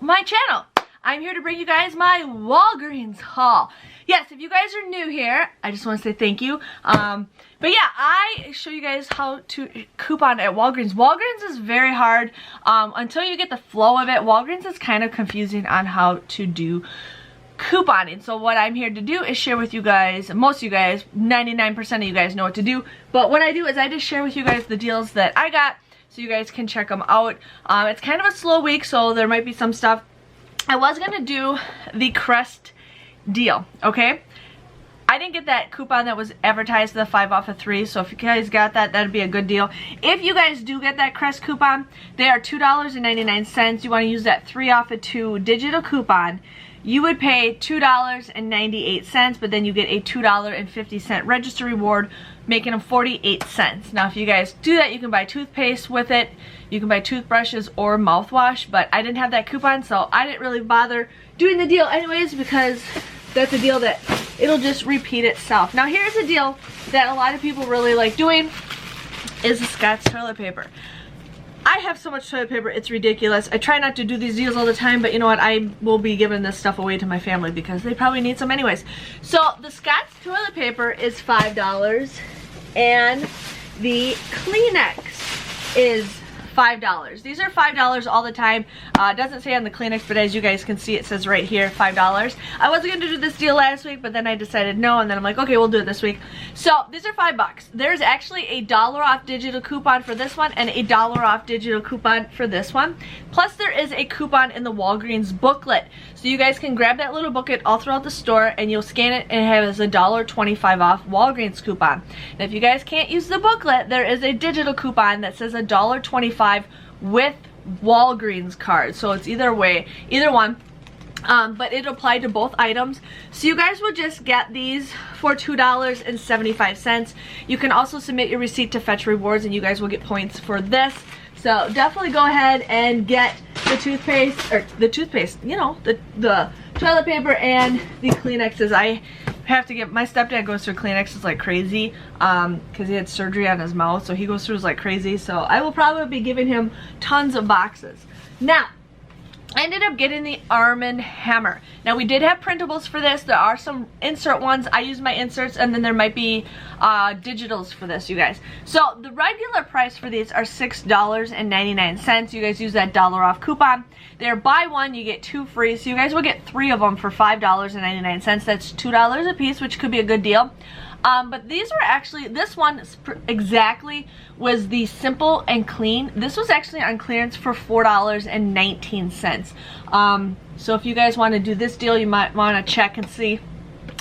my channel. I'm here to bring you guys my Walgreens haul. Yes, if you guys are new here, I just want to say thank you. But yeah, I show you guys how to coupon at Walgreens. Walgreens is very hard until you get the flow of it. Walgreens is kind of confusing on how to do couponing. So what I'm here to do is share with you guys, most of you guys, 99% of you guys know what to do. But what I do is I just share with you guys the deals that I got so you guys can check them out. It's kind of a slow week, so there might be some stuff. I was gonna do the Crest deal, okay? I didn't get that coupon that was advertised, the 5 off of 3, so if you guys got that, that'd be a good deal. If you guys do get that Crest coupon, they are $2.99. You want to use that 3 off of 2 digital coupon. You would pay $2.98, but then you get a $2.50 register reward, making them 48 cents. Now if you guys do that, you can buy toothpaste with it, you can buy toothbrushes or mouthwash, but I didn't have that coupon, so I didn't really bother doing the deal anyways, because that's a deal that it'll just repeat itself. Now here's a deal that a lot of people really like doing, is the Scott's toilet paper. I have so much toilet paper, it's ridiculous. I try not to do these deals all the time, but you know what? I will be giving this stuff away to my family because they probably need some anyways. So the Scott's toilet paper is $5 and the Kleenex is $5. These are $5 all the time. It doesn't say on the Kleenex, but as you guys can see, it says right here, $5. I wasn't going to do this deal last week, but then I decided no, and then I'm like, okay, we'll do it this week. So these are $5. There's actually a $1 off digital coupon for this one and a $1 off digital coupon for this one. Plus there is a coupon in the Walgreens booklet. So you guys can grab that little booklet all throughout the store and you'll scan it and it has a $1.25 off Walgreens coupon. And if you guys can't use the booklet, there is a digital coupon that says a $1.25 with Walgreens card. So it's either one. But it applied to both items. So you guys will just get these for $2.75. You can also submit your receipt to Fetch Rewards and you guys will get points for this. So definitely go ahead and get the toothpaste, you know, the toilet paper and the Kleenexes. I have to get, my stepdad goes through Kleenexes like crazy because he had surgery on his mouth, so he goes through like crazy. So I will probably be giving him tons of boxes. Now, I ended up getting the Arm & Hammer. Now we did have printables for this. There are some insert ones. I use my inserts, and then there might be digitals for this, you guys. So the regular price for these are $6.99. You guys use that $1 off coupon. They're buy one, you get 2 free. So you guys will get 3 of them for $5.99. That's $2 a piece, which could be a good deal. But these were actually, this one exactly was the Simple and Clean. This was actually on clearance for $4.19. So if you guys want to do this deal, you might want to check and see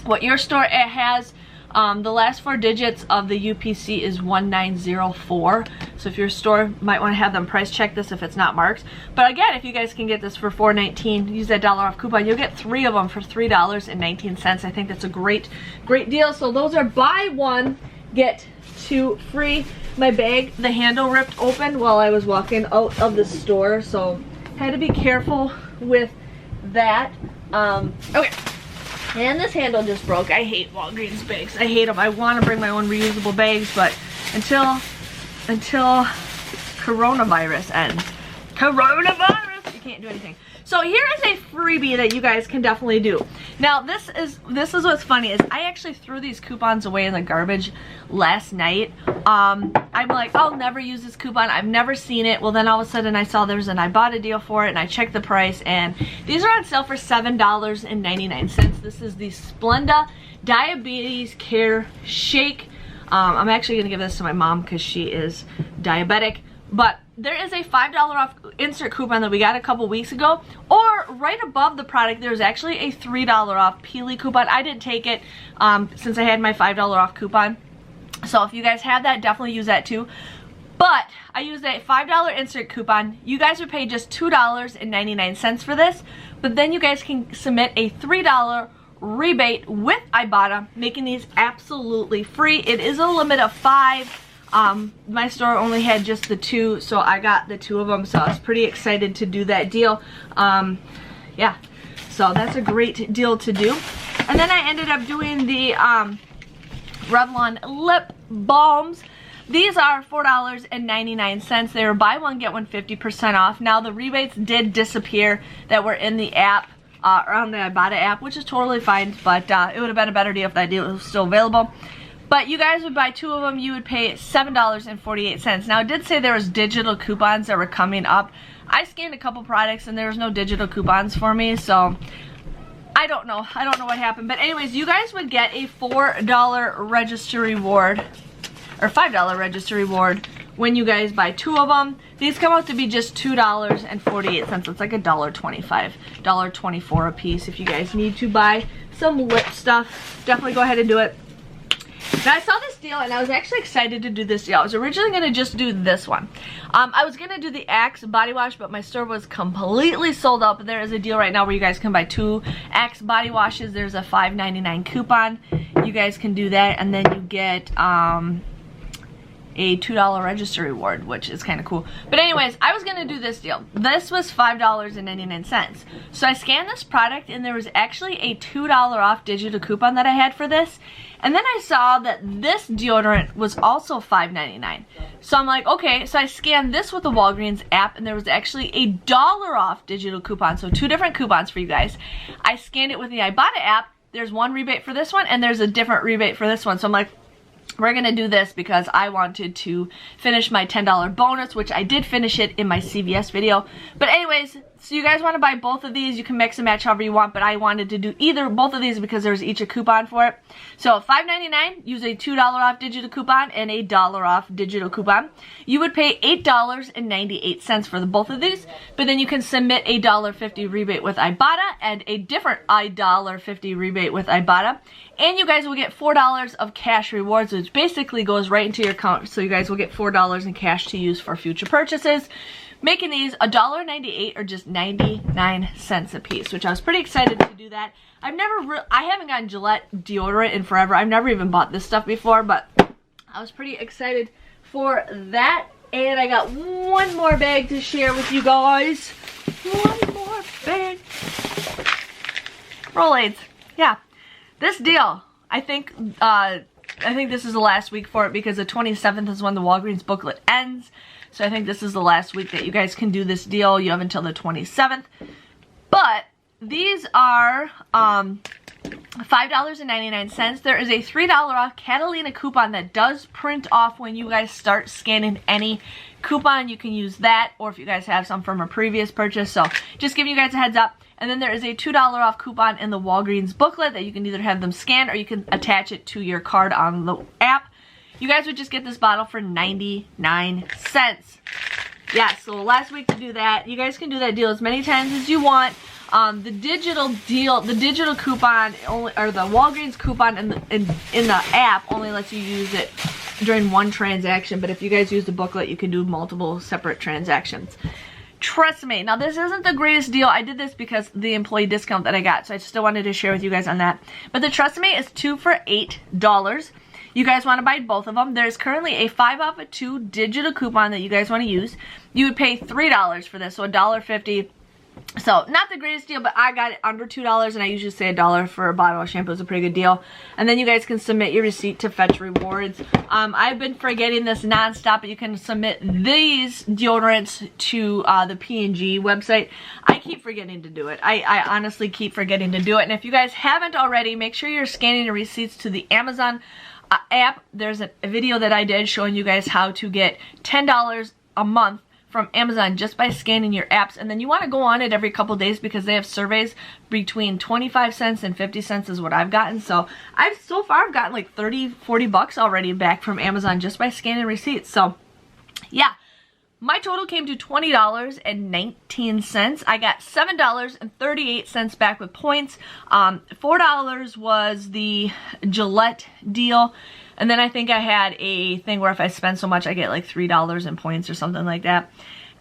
what your store has. The last 4 digits of the UPC is 1904. So if your store might want to have them price check this if it's not marked. But again, if you guys can get this for $4.19, use that $1 off coupon, you'll get 3 of them for $3.19. I think that's a great deal. So those are buy one, get 2 free. My bag, the handle ripped open while I was walking out of the store, so had to be careful with that. Okay. And this handle just broke. I hate Walgreens bags. I hate them. I want to bring my own reusable bags, but until coronavirus ends. Coronavirus! You can't do anything. So here is a freebie that you guys can definitely do. Now this is what's funny is I actually threw these coupons away in the garbage last night. I'm like, I'll never use this coupon. I've never seen it. Well, then all of a sudden I saw there's an Ibotta deal for it and I checked the price and these are on sale for $7.99. This is the Splenda Diabetes Care Shake. I'm actually gonna give this to my mom because she is diabetic. But there is a $5 off insert coupon that we got a couple weeks ago, or right above the product there's actually a $3 off Peely coupon. I didn't take it since I had my $5 off coupon. So if you guys have that, definitely use that too. But I used a $5 insert coupon. You guys would pay just $2.99 for this, but then you guys can submit a $3 rebate with Ibotta, making these absolutely free. It is a limit of 5. My store only had just the 2, so I got the 2 of them, so I was pretty excited to do that deal. Yeah, so that's a great deal to do. And then I ended up doing the Revlon lip balms. These are $4.99. They were buy one, get one 50% off. Now the rebates did disappear that were in the app, or on the Ibotta app, which is totally fine, but it would have been a better deal if that deal was still available. But you guys would buy 2 of them, you would pay $7.48. Now it did say there was digital coupons that were coming up. I scanned a couple products and there was no digital coupons for me, so I don't know. I don't know what happened. But anyways, you guys would get a $4 register reward, or $5 register reward when you guys buy 2 of them. These come out to be just $2.48. It's like $1.25, $1.24 a piece. If you guys need to buy some lip stuff, definitely go ahead and do it. Now I saw this deal and I was actually excited to do this deal. I was originally going to just do this one. I was going to do the Axe body wash, but my store was completely sold out. But there is a deal right now where you guys can buy 2 Axe body washes. There's a $5.99 coupon. You guys can do that, and then you get a $2 register reward, which is kind of cool. But anyways, I was gonna do this deal. This was $5.99. So I scanned this product and there was actually a $2 off digital coupon that I had for this. And then I saw that this deodorant was also $5.99. So I'm like, okay, so I scanned this with the Walgreens app and there was actually a $1 off digital coupon. So 2 different coupons for you guys. I scanned it with the Ibotta app. There's one rebate for this one and there's a different rebate for this one. So I'm like, we're gonna do this because I wanted to finish my $10 bonus, which I did finish it in my CVS video. But anyways, so you guys want to buy both of these, you can mix and match however you want, but I wanted to do both of these because there's each a coupon for it. So $5.99, use a $2 off digital coupon and a $1 off digital coupon. You would pay $8.98 for both of these, but then you can submit a $1.50 rebate with Ibotta and a different $1.50 rebate with Ibotta. And you guys will get $4 of cash rewards, which basically goes right into your account. So you guys will get $4 in cash to use for future purchases, making these $1.98 or just 99 cents a piece, which I was pretty excited to do that. I haven't gotten Gillette deodorant in forever. I've never even bought this stuff before, but I was pretty excited for that. And I got one more bag to share with you guys. One more bag. Rolaids. Yeah. This deal, I think this is the last week for it because the 27th is when the Walgreens booklet ends. So I think this is the last week that you guys can do this deal. You have until the 27th. But these are $5.99. There is a $3 off Catalina coupon that does print off when you guys start scanning any coupon. You can use that, or if you guys have some from a previous purchase. So just giving you guys a heads up. And then there is a $2 off coupon in the Walgreens booklet that you can either have them scan or you can attach it to your card on the app. You guys would just get this bottle for 99 cents. Yeah, so last week to do that. You guys can do that deal as many times as you want. The digital deal, the digital coupon, only, or the Walgreens coupon in the app only lets you use it during one transaction. But if you guys use the booklet, you can do multiple separate transactions. Trust me. Now, this isn't the greatest deal. I did this because the employee discount that I got, so I still wanted to share with you guys on that. But the Trust Me is 2 for $8. You guys want to buy both of them. There's currently a 5 off of 2 digital coupon that you guys want to use. You would pay $3 for this, so $1.50. So, not the greatest deal, but I got it under $2, and I usually say $1 for a bottle of shampoo is a pretty good deal. And then you guys can submit your receipt to fetch rewards. I've been forgetting this nonstop, but you can submit these deodorants to the P&G website. I keep forgetting to do it. I honestly keep forgetting to do it. And if you guys haven't already, make sure you're scanning your receipts to the Amazon app. There's a video that I did showing you guys how to get $10 a month from Amazon just by scanning your apps. And then you want to go on it every couple days because they have surveys between 25 cents and 50 cents is what I've gotten. So so far I've gotten like 30-40 bucks already back from Amazon just by scanning receipts. So yeah, my total came to $20.19. I got $7.38 back with points. $4 was the Gillette deal. And then I think I had a thing where if I spend so much, I get like $3 in points or something like that.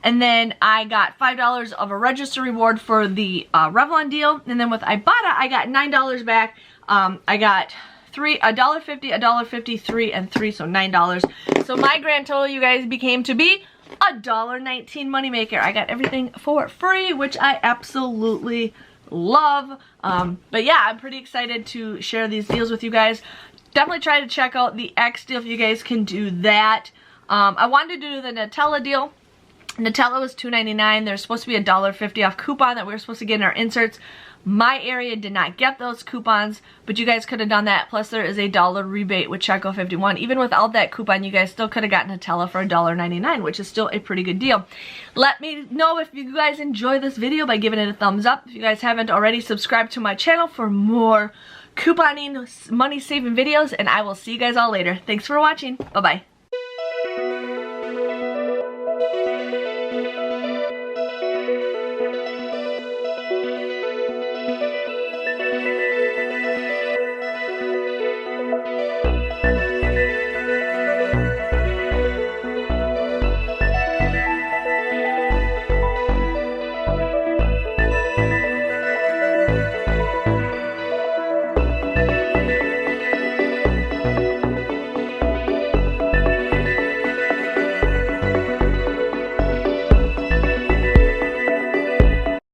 And then I got $5 of a register reward for the Revlon deal. And then with Ibotta, I got $9 back. I got $1.50, $1.50, $3, and $3, so $9. So my grand total, you guys, became to be $1.19 Moneymaker. I got everything for free, which I absolutely love. But yeah, I'm pretty excited to share these deals with you guys. definitely try to check out the X deal if you guys can do that. I wanted to do the Nutella deal. Nutella was $2.99. There's supposed to be a $1.50 off coupon that we were supposed to get in our inserts. My area did not get those coupons, but you guys could have done that. Plus there is a $1 rebate with Checo 51. Even without that coupon, you guys still could have gotten Nutella for $1.99, which is still a pretty good deal. Let me know if you guys enjoy this video by giving it a thumbs up. If you guys haven't already, subscribe to my channel for more couponing, money saving videos, and I will see you guys all later. Thanks for watching. Bye-bye.